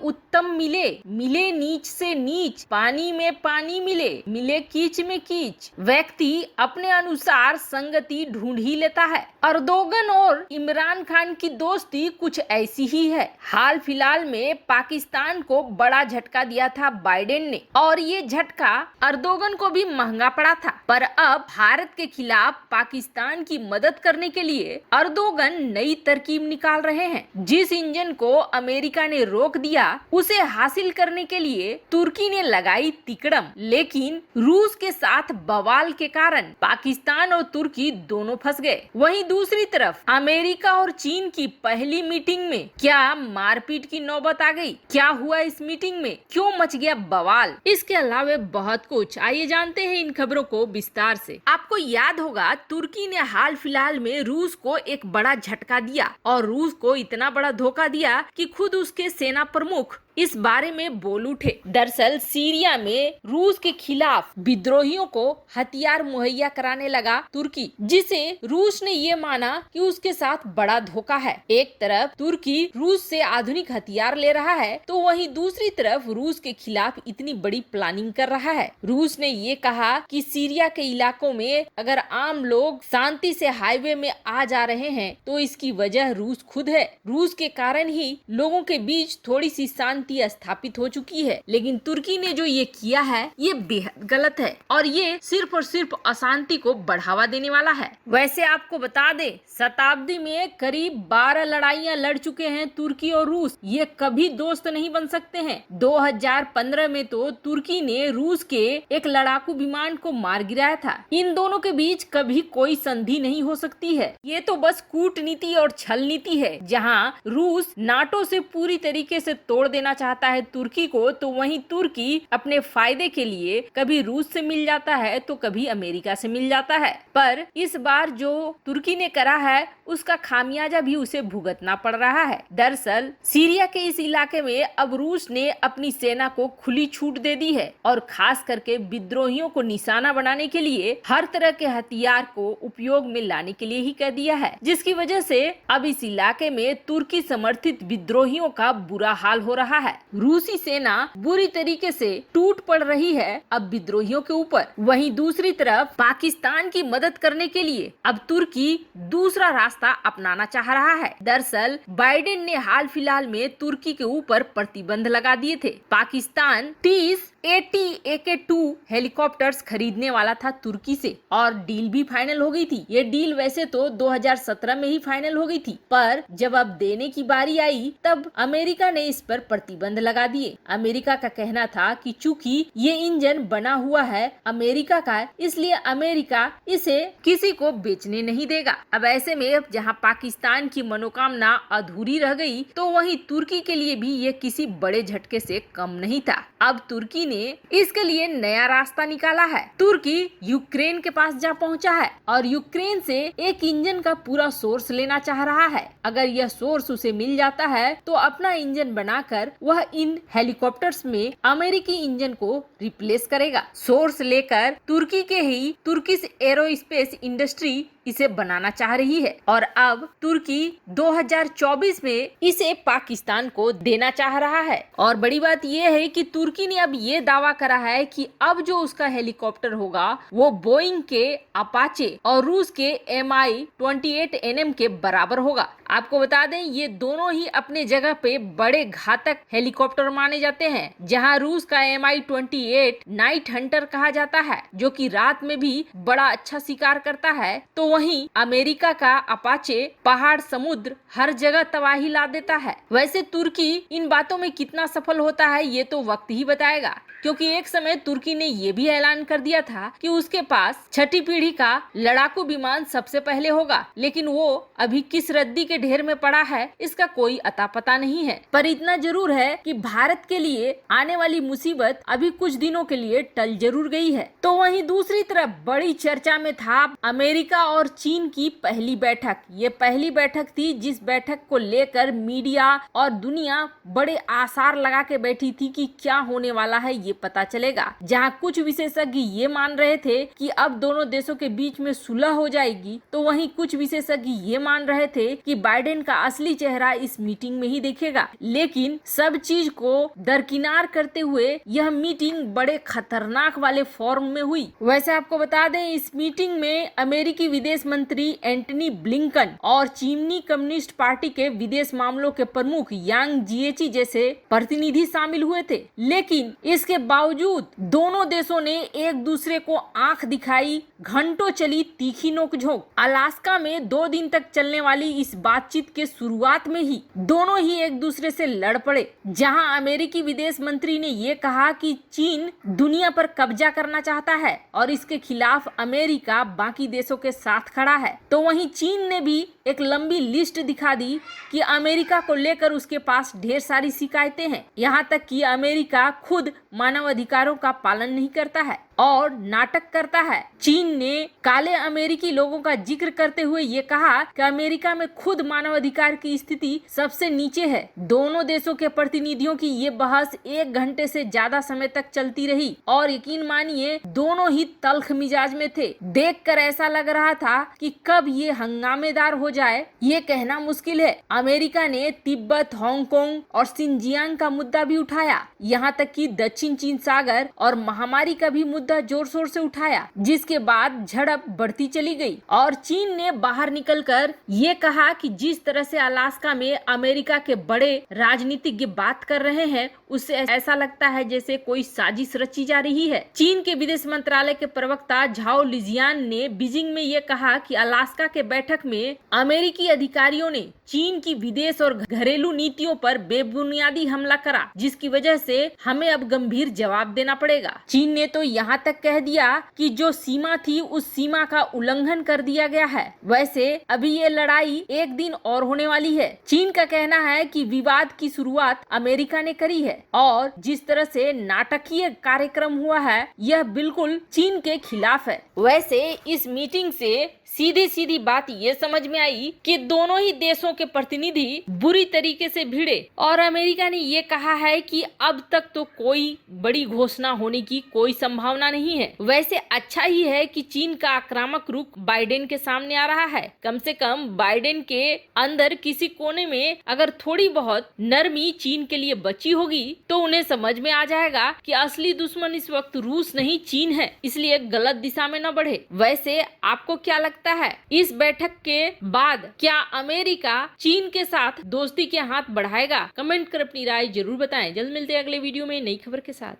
उत्तम मिले, मिले नीच से नीच, पानी में पानी मिले, मिले कीच में कीच, व्यक्ति अपने अनुसार संगति ढूंढ ही लेता है। अर्दोगन और इमरान खान की दोस्ती कुछ ऐसी ही है। हाल फिलहाल में पाकिस्तान को बड़ा झटका दिया था बाइडेन ने, और ये झटका अर्दोगन को भी महंगा पड़ा था। पर अब भारत के खिलाफ पाकिस्तान की मदद करने के लिए अर्दोगन नई तरकीब निकाल रहे हैं। जिस इंजन को अमेरिका ने रोक दिया, उसे हासिल करने के लिए तुर्की ने लगाई तिकड़म, लेकिन रूस के साथ बवाल के कारण पाकिस्तान और तुर्की दोनों फंस गए। वहीं दूसरी तरफ अमेरिका और चीन की पहली मीटिंग में क्या मारपीट की नौबत आ गई? क्या हुआ इस मीटिंग में? क्यों मच गया बवाल? इसके अलावा बहुत कुछ, आइए जानते हैं इन खबरों को विस्तार से। आपको याद होगा, तुर्की ने हाल फिलहाल में रूस को एक बड़ा झटका दिया और रूस को इतना बड़ा धोखा दिया कि खुद उसके सेना प्रमुख इस बारे में बोल उठे। दरअसल सीरिया में रूस के खिलाफ विद्रोहियों को हथियार मुहैया कराने लगा तुर्की, जिसे रूस ने ये माना कि उसके साथ बड़ा धोखा है। एक तरफ तुर्की रूस से आधुनिक हथियार ले रहा है, तो वहीं दूसरी तरफ रूस के खिलाफ इतनी बड़ी प्लानिंग कर रहा है। रूस ने ये कहा कि सीरिया के इलाकों में अगर आम लोग शांति से हाईवे में आ जा रहे हैं, तो इसकी वजह रूस खुद है। रूस के कारण ही लोगों के बीच थोड़ी सी शांति स्थापित हो चुकी है। लेकिन तुर्की ने जो ये किया है, ये बेहद गलत है और ये सिर्फ और सिर्फ अशांति को बढ़ावा देने वाला है। वैसे आपको बता दें, शताब्दी में करीब 12 लड़ाइयां लड़ चुके हैं तुर्की और रूस। ये कभी दोस्त नहीं बन सकते हैं। 2015 में तो तुर्की ने रूस के एक लड़ाकू विमान को मार गिराया था। इन दोनों के बीच कभी कोई संधि नहीं हो सकती है। ये तो बस कूटनीति और छल नीति है। जहाँ रूस नाटो से पूरी तरीके से तोड़ देना चाहता है तुर्की को, तो वहीं तुर्की अपने फायदे के लिए कभी रूस से मिल जाता है तो कभी अमेरिका से मिल जाता है। पर इस बार जो तुर्की ने करा है, उसका खामियाजा भी उसे भुगतना पड़ रहा है। दरअसल सीरिया के इस इलाके में अब रूस ने अपनी सेना को खुली छूट दे दी है और खास करके विद्रोहियों को निशाना बनाने के लिए हर तरह के हथियार को उपयोग में लाने के लिए ही कह दिया है, जिसकी वजह से अब इस इलाके में तुर्की समर्थित विद्रोहियों का बुरा हाल हो रहा है। रूसी सेना बुरी तरीके से टूट पड़ रही है अब विद्रोहियों के ऊपर। वहीं दूसरी तरफ पाकिस्तान की मदद करने के लिए अब तुर्की दूसरा रास्ता अपनाना चाह रहा है। दरअसल बाइडेन ने हाल फिलहाल में तुर्की के ऊपर प्रतिबंध लगा दिए थे। पाकिस्तान 30 AT-AK-2 हेलीकॉप्टर्स खरीदने वाला था तुर्की से और डील भी फाइनल हो गई थी। ये डील वैसे तो 2017 में ही फाइनल हो गई थी, पर जब अब देने की बारी आई तब अमेरिका ने इस पर प्रतिबंध लगा दिए। अमेरिका का कहना था कि चूंकि ये इंजन बना हुआ है अमेरिका का, इसलिए अमेरिका इसे किसी को बेचने नहीं देगा। अब ऐसे में जहां पाकिस्तान की मनोकामना अधूरी रह गई, तो वहीं तुर्की के लिए भी ये किसी बड़े झटके से कम नहीं था। अब तुर्की ने इसके लिए नया रास्ता निकाला है। तुर्की यूक्रेन के पास जा पहुंचा है और यूक्रेन से एक इंजन का पूरा सोर्स लेना चाह रहा है। अगर यह सोर्स उसे मिल जाता है तो अपना इंजन बनाकर वह इन हेलीकॉप्टर्स में अमेरिकी इंजन को रिप्लेस करेगा। सोर्स लेकर तुर्की के ही तुर्किश एरोस्पेस इंडस्ट्री इसे बनाना चाह रही है और अब तुर्की 2024 में इसे पाकिस्तान को देना चाह रहा है। और बड़ी बात यह है कि तुर्की ने अब ये दावा करा है कि अब जो उसका हेलीकॉप्टर होगा वो बोइंग के अपाचे और रूस के Mi-28NM के बराबर होगा। आपको बता दें, ये दोनों ही अपने जगह पे बड़े घातक हेलीकॉप्टर माने जाते हैं। जहां रूस का Mi-28 नाइट हंटर कहा जाता है, जो कि रात में भी बड़ा अच्छा शिकार करता है, तो वहीं अमेरिका का अपाचे पहाड़, समुद्र, हर जगह तबाही ला देता है। वैसे तुर्की इन बातों में कितना सफल होता है ये तो वक्त ही बताएगा, क्योंकि एक समय तुर्की ने ये भी ऐलान कर दिया था कि उसके पास छठी पीढ़ी का लड़ाकू विमान सबसे पहले होगा, लेकिन वो अभी किस रद्दी के ढेर में पड़ा है इसका कोई अता पता नहीं है। पर इतना जरूर है कि भारत के लिए आने वाली मुसीबत अभी कुछ दिनों के लिए टल जरूर गई है। तो वहीं दूसरी तरफ बड़ी चर्चा में था अमेरिका और चीन की पहली बैठक। ये पहली बैठक थी जिस बैठक को लेकर मीडिया और दुनिया बड़े आसार लगा के बैठी थी कि क्या होने वाला है ये पता चलेगा। जहां कुछ विशेषज्ञ ये मान रहे थे कि अब दोनों देशों के बीच में सुलह हो जाएगी, तो वहीं कुछ विशेषज्ञ ये मान रहे थे कि बाइडेन का असली चेहरा इस मीटिंग में ही दिखेगा। लेकिन सब सब चीज को दरकिनार करते हुए यह मीटिंग बड़े खतरनाक वाले फॉर्म में हुई। वैसे आपको बता दें, इस मीटिंग में अमेरिकी विदेश मंत्री एंटनी ब्लिंकन और चीनी कम्युनिस्ट पार्टी के विदेश मामलों के प्रमुख यांग जिएची जैसे प्रतिनिधि शामिल हुए थे। लेकिन इसके बावजूद दोनों देशों ने एक दूसरे को आंख दिखाई, घंटों चली तीखी नोकझोंक। अलास्का में 2 दिन तक चलने वाली इस बातचीत के शुरुआत में ही दोनों ही एक दूसरे से लड़ पड़े, जहां अमेरिकी विदेश मंत्री ने ये कहा कि चीन दुनिया पर कब्जा करना चाहता है और इसके खिलाफ अमेरिका बाकी देशों के साथ खड़ा है, तो वहीं चीन ने भी एक लंबी लिस्ट दिखा दी कि अमेरिका को लेकर उसके पास ढेर सारी शिकायतें हैं। यहाँ तक कि अमेरिका खुद मानव अधिकारों का पालन नहीं करता है और नाटक करता है। चीन ने काले अमेरिकी लोगों का जिक्र करते हुए ये कहा कि अमेरिका में खुद मानव अधिकार की स्थिति सबसे नीचे है। दोनों देशों के प्रतिनिधियों की ये बहस 1 घंटे से ज्यादा समय तक चलती रही और यकीन मानिए दोनों ही तल्ख मिजाज में थे। देखकर ऐसा लग रहा था कि कब ये हंगामेदार हो जाए ये कहना मुश्किल है। अमेरिका ने तिब्बत, हांगकांग और सिंजियांग का मुद्दा भी उठाया, यहाँ तक कि दक्षिण चीन सागर और महामारी का भी मुद्दा जोर शोर से उठाया, जिसके बाद झड़प बढ़ती चली गई और चीन ने बाहर निकलकर ये कहा कि जिस तरह से अलास्का में अमेरिका के बड़े राजनीतिज्ञ बात कर रहे हैं उससे ऐसा लगता है जैसे कोई साजिश रची जा रही है। चीन के विदेश मंत्रालय के प्रवक्ता झाओ लिजियान ने बीजिंग में ये कहा कि अलास्का के बैठक में अमेरिकी अधिकारियों ने चीन की विदेश और घरेलू नीतियों पर बेबुनियादी हमला करा, जिसकी वजह से हमें अब गंभीर जवाब देना पड़ेगा। चीन ने तो यहाँ तक कह दिया कि जो सीमा थी उस सीमा का उल्लंघन कर दिया गया है। वैसे अभी ये लड़ाई 1 दिन और होने वाली है। चीन का कहना है कि विवाद की शुरुआत अमेरिका ने करी है और जिस तरह से नाटकीय कार्यक्रम हुआ है यह बिल्कुल चीन के खिलाफ है। वैसे इस मीटिंग से सीधी सीधी बात ये समझ में आई कि दोनों ही देशों के प्रतिनिधि बुरी तरीके से भिड़े और अमेरिका ने ये कहा है कि अब तक तो कोई बड़ी घोषणा होने की कोई संभावना नहीं है। वैसे अच्छा ही है कि चीन का आक्रामक रुख बाइडेन के सामने आ रहा है। कम से कम बाइडेन के अंदर किसी कोने में अगर थोड़ी बहुत नरमी चीन के लिए बची होगी तो उन्हें समझ में आ जाएगा कि असली दुश्मन इस वक्त रूस नहीं चीन है, इसलिए गलत दिशा में न बढ़े। वैसे आपको क्या लगता है इस बैठक के बाद क्या अमेरिका चीन के साथ दोस्ती के हाथ बढ़ाएगा? कमेंट कर अपनी राय जरूर बताएं। जल्द मिलते हैं अगले वीडियो में नई खबर के साथ।